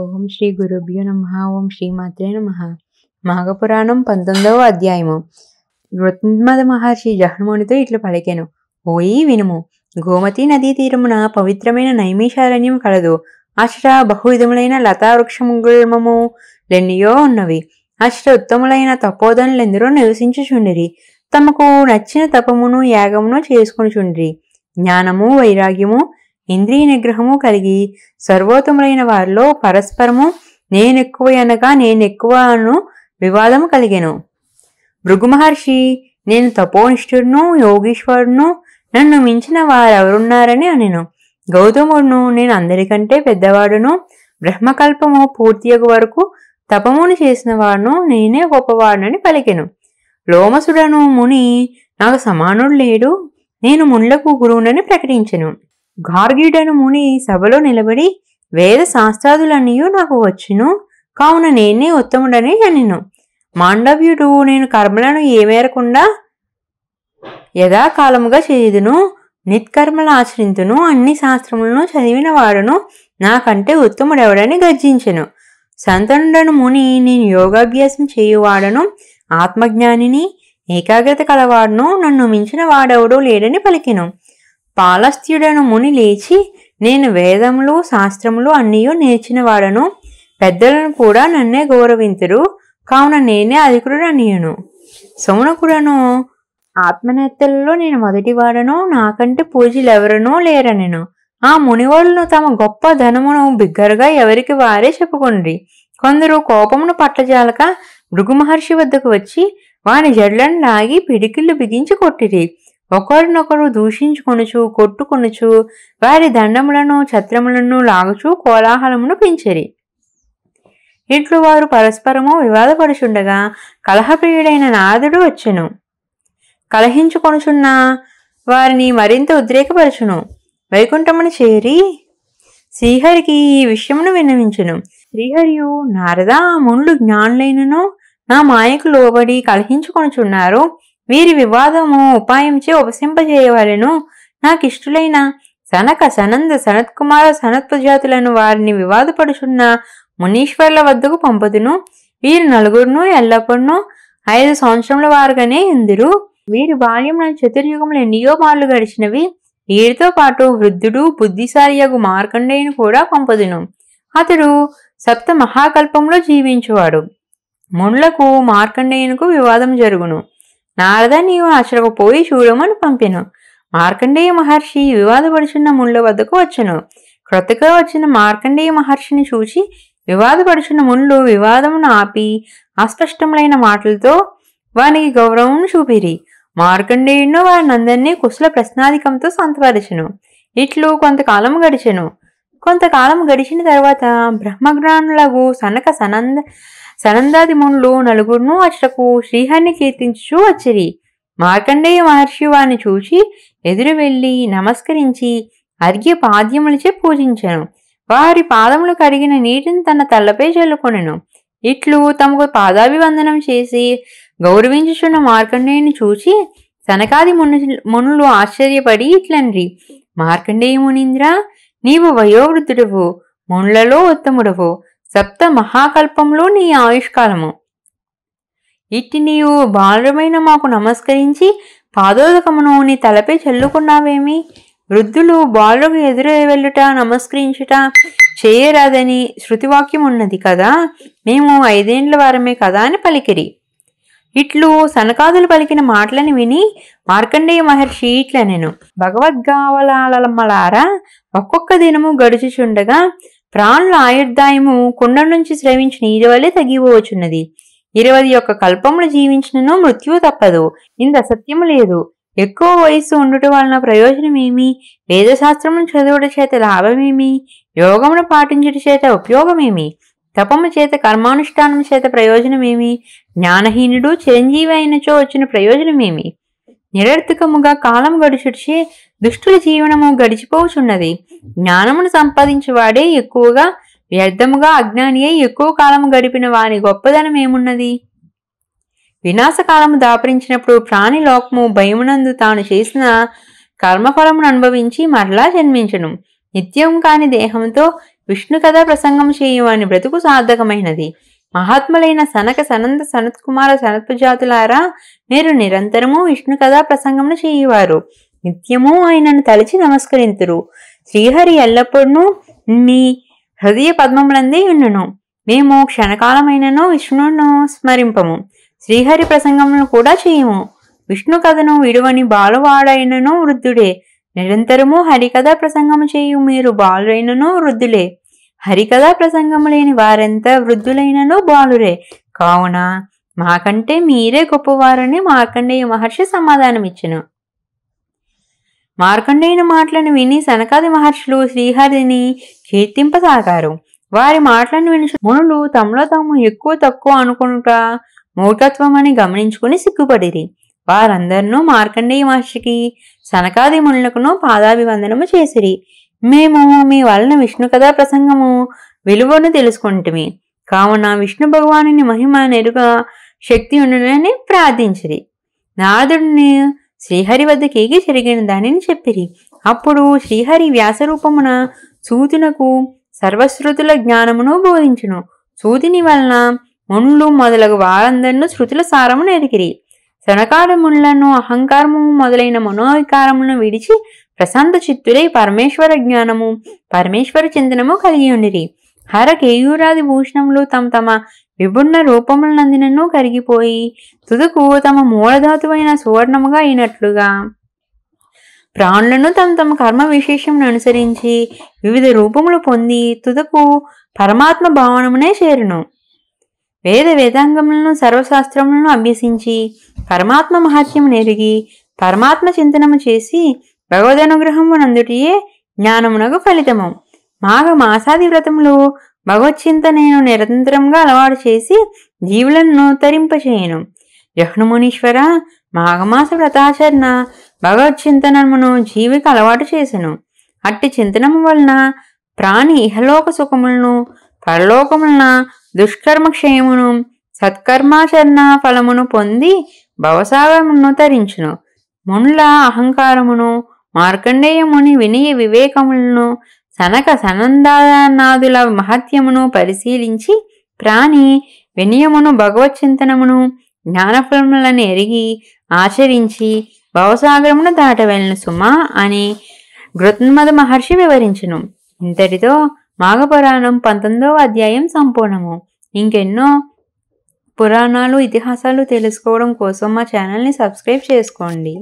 ఓం శ్రీ గురుభ్యో నమః. ఓం శ్రీమాత్రే నమః. మాఘపురాణం 19వ అధ్యాయము. రుత్మద మహర్షి జహ్నుమునితో ఇట్లు పలికెను. ఓయి వినుము. గోమతి నదీ తీరమున పవిత్రమైన నైమిషారణ్యం కలదు. అష్ట బహువిధములైన లతావృక్షముగుల్మము లెన్నియో ఉన్నవి. అష్ట ఉత్తములైన తపోధనులెందరో నివసించుచుండిరి. తమకు నచ్చిన తపమును యాగమును చేసుకునిచుండిరి. జ్ఞానము వైరాగ్యము ఇంద్రియ నిగ్రహము కలిగి సర్వోత్తములైన వారిలో పరస్పరము నేనెక్కువ అనగా నేనెక్కువ అను వివాదము కలిగెను. భృగు మహర్షి, నేను తపోనిష్ఠుడును యోగీశ్వరుడును, నన్ను మించిన వారెవరున్నారని అనెను. గౌతముడును, నేను అందరికంటే పెద్దవాడును, బ్రహ్మకల్పము పూర్తియగు వరకు తపమును చేసిన వాడును, నేనే గొప్పవాడునని పలికెను. లోమసుడను ముని, నాకు సమానుడు లేడు, నేను మునులకు గురువునని ప్రకటించెను. గార్గ్యుడను ముని సభలో నిలబడి, వేద శాస్త్రాదులన్నయూ నాకు వచ్చును, కావున నేనే ఉత్తముడని అనెను. మాండవ్యుడు, నేను కర్మలను ఏమేరకుండా యథాకాలముగా చేయుదును, నిత్కర్మలు ఆచరింతును, అన్ని శాస్త్రములను చదివిన వాడును, నాకంటే ఉత్తముడెవడని గర్జించెను. సంతనుడను ముని, నేను యోగాభ్యాసం చేయువాడను, ఆత్మజ్ఞానిని, ఏకాగ్రత కలవాడును, నన్ను మించిన వాడెవడూ లేడని పలికెను. పాలస్త్యుడను ముని లేచి, నేను వేదములు శాస్త్రములు అన్నీయూ నేర్చినవాడను, పెద్దలను కూడా నన్నే గౌరవింతురు, కావున నేనే అధికుడు అనియను. సౌనకుడను, ఆత్మనేత్తలలో నేను మొదటివాడను, నాకంటే పూజలెవరనూ లేరనెను. ఆ మునివాళ్ళను తమ గొప్ప ధనమును బిగ్గరగా ఎవరికి వారే చెప్పుకొండ్రి. కొందరు కోపమును పట్టజాలక భృగు మహర్షి వద్దకు వచ్చి వాని జడ్లను లాగి పిడికిళ్ళు బిగించి కొట్టిరి. ఒకరినొకరు దూషించుకొనుచు కొట్టుకొనుచు వారి దండములను ఛత్రములను లాగుచూ కోలాహలమును పెంచిరి. ఇట్లు వారు పరస్పరము వివాదపడుచుండగా కలహప్రియుడైన నారదుడు వచ్చెను. కలహించుకొనుచున్న వారిని మరింత ఉద్రేకపరచును. వైకుంఠమును చేరి శ్రీహరికి ఈ విషయమును విన్నవించును. శ్రీహరియు, నారదా, మునులు జ్ఞానులైనను నా మాయకు లోబడి కలహించుకొనుచున్నారు. వీరి వివాదము ఉపాయంచే ఉపసింపజేయవలెను. నాకిష్టులైన సనక సనంద సనత్కుమార సనత్ప్రజాతులను వారిని వివాదపడుచున్న మునీశ్వర్ల వద్దకు పంపుదును. వీరు నలుగురును ఎల్లప్పుడూ 5 సంవత్సరముల వారుగానే ఉందిరు. వీరి బాల్యమున చతుర్యుగములు ఎన్నియో మార్లు గడిచినవి. వీరితో పాటు వృద్ధుడు బుద్ధిశాలియగు మార్కండేయుని కూడా పంపుదును. అతడు సప్త మహాకల్పంలో జీవించువాడు. మునులకు మార్కండేయునకు వివాదం జరుగును. నారద, నీవు అచ్చటకు పోయి చూడమని పంపెను. మార్కండేయ మహర్షి వివాదపడుచున్న మునుల వద్దకు వచ్చెను. క్రొత్తగా వచ్చిన మార్కండేయ మహర్షిని చూచి వివాదపడుచున్న మునులు వివాదమును ఆపి అస్పష్టములైన మాటలతో వానికి గౌరవం చూపిరి. మార్కండేయుడు వారినందరినీ కుశల ప్రశ్నాధికంతో సంతపరచెను. ఇట్లు కొంతకాలం గడిచెను. కొంతకాలం గడిచిన తర్వాత బ్రహ్మజ్ఞానులకు సనక సనందాది మునులు నలుగురును అచ్చటకు శ్రీహరిని కీర్తించుచూ వచ్చిరి. మార్కండేయ మహర్షి వారిని చూచి ఎదురు వెళ్లి నమస్కరించి అర్ఘ్య పాద్యములచే పూజించెను. వారి పాదములు కడిగిన నీటిని తన తలపై చల్లుకొనెను. ఇట్లు తమకు పాదాభివందనం చేసి గౌరవించుచున్న మార్కండేయుని చూచి సనకాది మునులు ఆశ్చర్యపడి ఇట్లన్రి, మార్కండేయ మునీంద్ర, నీవు వయోవృద్ధుడవు, మునులలో ఉత్తముడవు, సప్త మహాకల్పంలో నీ ఆయుష్కాలము. ఇట్టి నీవు బాలురమైన మాకు నమస్కరించి పాదోదకమును నీ తలపై చల్లుకున్నావేమి? వృద్ధులు బాలులకు ఎదురు వెళ్ళుట నమస్కరించుట చేయరాదని శృతివాక్యం ఉన్నది కదా, మేము 5 ఏండ్ల వారమే కదా అని పలికిరి. ఇట్లు సనకాదులు పలికిన మాటలను విని మార్కండేయ మహర్షి ఇట్లనెను. భగవద్గావలాలమ్మలారా, ఒక్కొక్క దినము గడుచుచుండగా ప్రాణుల ఆయుర్దాయము కుండ నుంచి స్రవించిన నీరు వలె తగ్గిపోవచ్చున్నది. 21 కల్పములు జీవించినను మృత్యువు తప్పదు. ఇంత సత్యము లేదు. ఎక్కువ వయస్సు ఉండుట వలన ప్రయోజనమేమి? వేదశాస్త్రమును చదువుట చేత లాభమేమి? యోగమును పాటించుట చేత ఉపయోగమేమి? తపము చేత కర్మానుష్ఠానము చేత ప్రయోజనమేమి? జ్ఞానహీనుడు చిరంజీవి అయినచో వచ్చిన ప్రయోజనమేమి? నిరర్థకముగా కాలం గడుచుటచే దుష్టుల జీవనము గడిచిపోవచున్నది. జ్ఞానమును సంపాదించేవాడే ఎక్కువగా, వ్యర్థముగా అజ్ఞాని అయి ఎక్కువ కాలము గడిపిన వాని గొప్పదనం ఏమున్నది? వినాశకాలము దాపరించినప్పుడు ప్రాణి లోకము భయమునందు తాను చేసిన కర్మఫలమును అనుభవించి మరలా జన్మించను. నిత్యం కాని దేహంతో విష్ణు కథా ప్రసంగం చేయువాని బ్రతుకు సార్థకమైనది. మహాత్ములైన సనక సనంద సనత్కుమార సనత్పజాతులారా, మీరు నిరంతరము విష్ణు కథా ప్రసంగమును చేయువారు. నిత్యము ఆయనను తలచి నమస్కరింతురు. శ్రీహరి ఎల్లప్పుడూ మీ హృదయ పద్మములందే ఉన్నను. మేము క్షణకాలమైనను విష్ణువును స్మరింపము. శ్రీహరి ప్రసంగములను కూడా చేయము. విష్ణు కథను విడువని బాలువాడైనను వృద్ధుడే. నిరంతరము హరికథా ప్రసంగము చేయు మీరు బాలురైనను వృద్ధులే. హరికథా ప్రసంగము లేని వారెంత వృద్ధులైనను బాలురే. కావున మాకంటే మీరే గొప్పవారని మార్కండేయ మహర్షి సమాధానమిచ్చెను. మార్కండేయుని మాటలను విని సనకాది మహర్షులు శ్రీహరిని కీర్తింపసాగారు. వారి మాటలను విని మునులు తమలో తాము ఎక్కువ తక్కువ అనుకునుట మూర్ఖత్వమని గమనించుకుని సిగ్గుపడిరి. వారందరినూ మార్కండేయ మహర్షికి సనకాది మునులకును పాదాభివందనము చేసిరి. మేము మీ వలన విష్ణు కథా ప్రసంగము విలువను తెలుసుకుంటుమి. కావున విష్ణు భగవానుని మహిమ నెరుగ శక్తి ఉండునని ప్రార్థించిరి. నారదుడిని శ్రీహరి వద్దకేగి జరిగిన దానిని చెప్పిరి. అప్పుడు శ్రీహరి వ్యాసరూపమున సూతునకు సర్వశ్రుతుల జ్ఞానమును బోధించును. సూతిని వలన మునులు మొదలగు వారందరినూ శృతుల సారము నెరికిరి. సనకారములను అహంకారము మొదలైన మనోవికారములను విడిచి ప్రశాంత చిత్తులై పరమేశ్వర జ్ఞానము పరమేశ్వర చింతనము కలిగి ఉండిరి. హర కేయూరాది భూషణములు తమ తమ విభిన్న రూపములనందినను కరిగిపోయి తుదకు తమ మూలధాతువైన సువర్ణముగా అయినట్లుగా ప్రాణులను తమ తమ కర్మ విశేషమును అనుసరించి వివిధ రూపములు పొంది తుదకు పరమాత్మ భావనమునే చేరును. వేదాంగములను సర్వశాస్త్రములను అభ్యసించి పరమాత్మ మహత్యము నెరిగి పరమాత్మ చింతనము చేసి భగవదనుగ్రహము నందుటియే జ్ఞానమునకు ఫలితము. మాఘ మాసాది వ్రతములు భగవచ్చింతనను నిరంతరంగా అలవాటు చేసి జీవులను తరింపచేయను. జహ్నుమునీశ్వర, మాఘమాస వ్రతాచరణ భగవచ్చింతనమును జీవికి అలవాటు చేసెను. అట్టి చింతనము వలన ప్రాణి ఇహలోక సుఖములను పరలోకములన దుష్కర్మ క్షయమును సత్కర్మాచరణ ఫలమును పొంది భవసాగరమును తరించును. మునుల అహంకారమును మార్కండేయ ముని వినయ వివేకములను సనక సనందనాదుల మహత్యమును పరిశీలించి ప్రాణి వినయమును భగవచ్చింతనమును జ్ఞానఫలములను ఎరిగి ఆచరించి భవసాగరమును దాటవెళ్ళను సుమా అని గృత్మద మహర్షి వివరించును. ఇంతటితో మాఘపురాణం 19వ అధ్యాయం సంపూర్ణము. ఇంకెన్నో పురాణాలు ఇతిహాసాలు తెలుసుకోవడం కోసం మా ఛానల్ని సబ్స్క్రైబ్ చేసుకోండి.